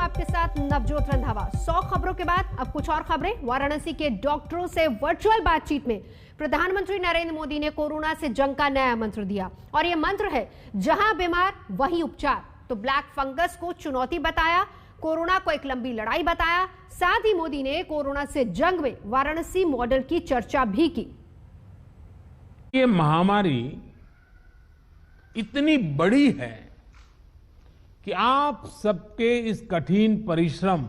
आपके साथ नवजोत रंधावा। 100 खबरों के बाद अब कुछ और खबरें। वाराणसी के डॉक्टरों से वर्चुअल बातचीत में प्रधानमंत्री नरेंद्र मोदी ने कोरोना से जंग का नया मंत्र दिया और यह मंत्र है जहां बीमार वहीं उपचार। तो ब्लैक फंगस को चुनौती बताया, कोरोना को एक लंबी लड़ाई बताया। साथ ही मोदी ने कोरोना से जंग में वाराणसी मॉडल की चर्चा भी की। ये महामारी इतनी बड़ी है कि आप सबके इस कठिन परिश्रम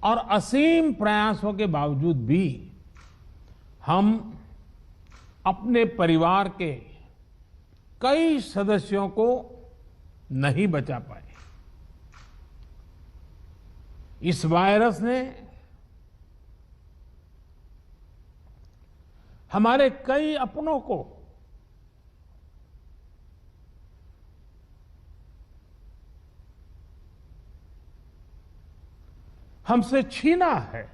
और असीम प्रयासों के बावजूद भी हम अपने परिवार के कई सदस्यों को नहीं बचा पाए। इस वायरस ने हमारे कई अपनों को हमसे छीना है।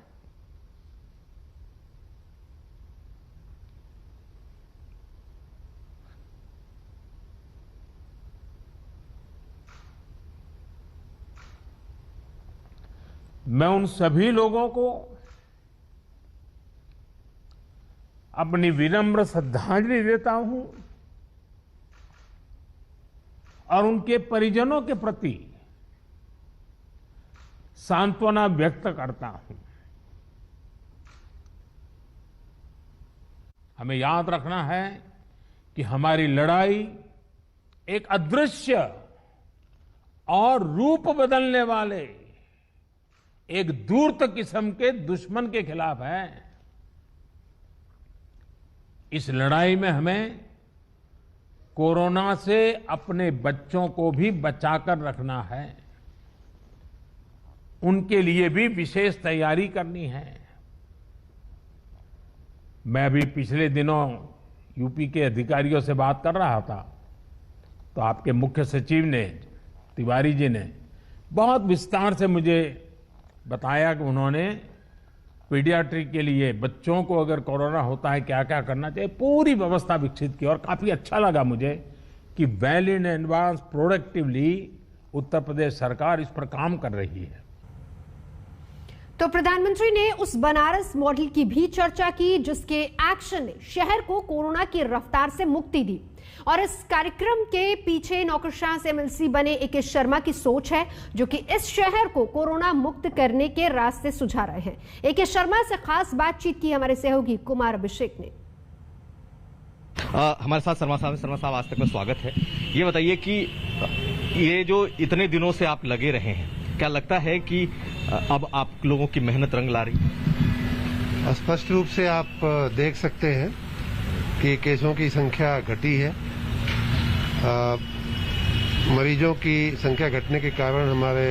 मैं उन सभी लोगों को अपनी विनम्र श्रद्धांजलि देता हूं और उनके परिजनों के प्रति सांत्वना व्यक्त करता हूं। हमें याद रखना है कि हमारी लड़ाई एक अदृश्य और रूप बदलने वाले एक दूरत किस्म के दुश्मन के खिलाफ है। इस लड़ाई में हमें कोरोना से अपने बच्चों को भी बचाकर रखना है। उनके लिए भी विशेष तैयारी करनी है। मैं अभी पिछले दिनों यूपी के अधिकारियों से बात कर रहा था तो आपके मुख्य सचिव ने, तिवारी जी ने बहुत विस्तार से मुझे बताया कि उन्होंने पीडियाट्रिक के लिए बच्चों को अगर कोरोना होता है क्या क्या करना चाहिए, पूरी व्यवस्था विकसित की और काफी अच्छा लगा मुझे कि well in advance productively Uttar Pradesh सरकार इस पर काम कर रही है। तो प्रधानमंत्री ने उस बनारस मॉडल की भी चर्चा की जिसके एक्शन ने शहर को कोरोना की रफ्तार से मुक्ति दी। और इस कार्यक्रम के पीछे नौकरशाह से एमएलसी बने ए.के. शर्मा की सोच है जो कि इस शहर को कोरोना मुक्त करने के रास्ते सुझा रहे हैं। ए.के. शर्मा से खास बातचीत की हमारे सहयोगी कुमार अभिषेक ने। हमारे साथ शर्मा साहब आज तक में स्वागत है। ये बताइए कि ये जो इतने दिनों से आप लगे रहे हैं, क्या लगता है कि अब आप लोगों की मेहनत रंग ला रही? स्पष्ट रूप से आप देख सकते हैं कि केसों की संख्या घटी है। मरीजों की संख्या घटने के कारण हमारे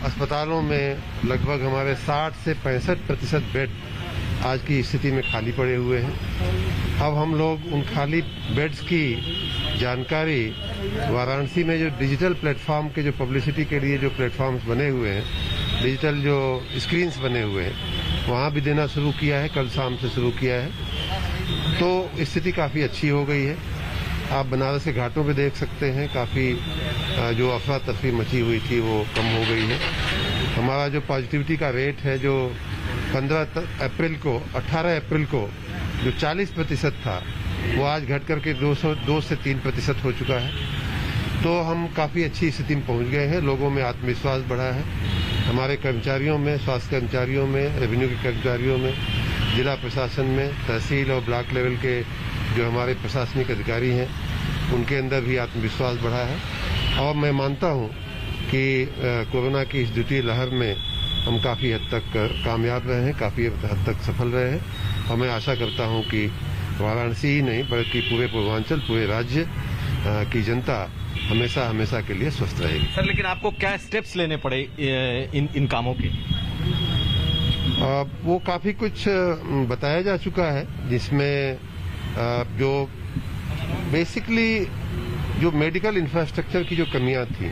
अस्पतालों में लगभग हमारे 60 से 65% बेड आज की स्थिति में खाली पड़े हुए हैं। अब हम लोग उन खाली बेड्स की जानकारी वाराणसी में जो डिजिटल प्लेटफॉर्म के जो पब्लिसिटी के लिए जो प्लेटफॉर्म्स बने हुए हैं, डिजिटल जो स्क्रीन्स बने हुए हैं, वहाँ भी देना शुरू किया है। कल शाम से शुरू किया है तो स्थिति काफ़ी अच्छी हो गई है। आप बनारस के घाटों पे देख सकते हैं, काफ़ी जो अफरा तफरी मची हुई थी वो कम हो गई है। हमारा जो पॉजिटिविटी का रेट है जो 18 अप्रैल को जो 40% था वो आज घट करके 2 से 3% हो चुका है। तो हम काफ़ी अच्छी स्थिति में पहुंच गए हैं। लोगों में आत्मविश्वास बढ़ा है। हमारे कर्मचारियों में, स्वास्थ्य कर्मचारियों में, रेवेन्यू के कर्मचारियों में, जिला प्रशासन में, तहसील और ब्लॉक लेवल के जो हमारे प्रशासनिक अधिकारी हैं उनके अंदर भी आत्मविश्वास बढ़ा है। और मैं मानता हूं कि कोरोना की इस द्वितीय लहर में हम काफ़ी हद तक कामयाब रहे हैं, काफ़ी हद तक सफल रहे हैं। और मैं आशा करता हूं कि वाराणसी ही नहीं बल्कि पूरे पूर्वांचल, पूरे राज्य की जनता हमेशा के लिए स्वस्थ रहेगी। सर, लेकिन आपको क्या स्टेप्स लेने पड़े इन कामों के? वो काफ़ी कुछ बताया जा चुका है जिसमें जो बेसिकली जो मेडिकल इंफ्रास्ट्रक्चर की जो कमियां थी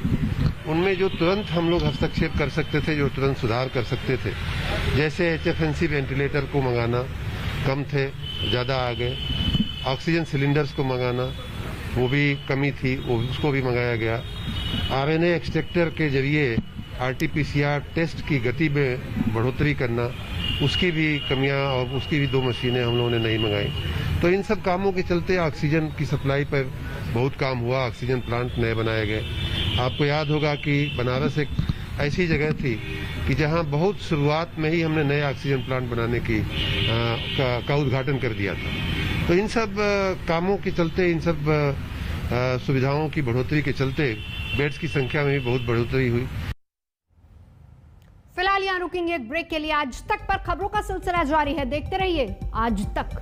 उनमें जो तुरंत हम लोग हस्तक्षेप कर सकते थे, जो तुरंत सुधार कर सकते थे, जैसे HFNC वेंटिलेटर को मंगाना, कम थे ज़्यादा आ गए। ऑक्सीजन सिलेंडर्स को मंगाना वो भी कमी थी, वो उसको भी मंगाया गया। RNA एक्सट्रैक्टर के जरिए RT-PCR टेस्ट की गति में बढ़ोतरी करना, उसकी भी कमियां और उसकी भी 2 मशीनें हम लोगों ने नहीं मंगाई। तो इन सब कामों के चलते ऑक्सीजन की सप्लाई पर बहुत काम हुआ, ऑक्सीजन प्लांट नए बनाए गए। आपको याद होगा कि बनारस एक ऐसी जगह थी कि जहां बहुत शुरुआत में ही हमने नए ऑक्सीजन प्लांट बनाने का उद्घाटन कर दिया था। तो इन सब कामों के चलते, इन सब सुविधाओं की बढ़ोतरी के चलते बेड्स की संख्या में भी बहुत बढ़ोतरी हुई। फिलहाल यहां रुकेंगे एक ब्रेक के लिए। आज तक पर खबरों का सिलसिला जारी है, देखते रहिए आज तक।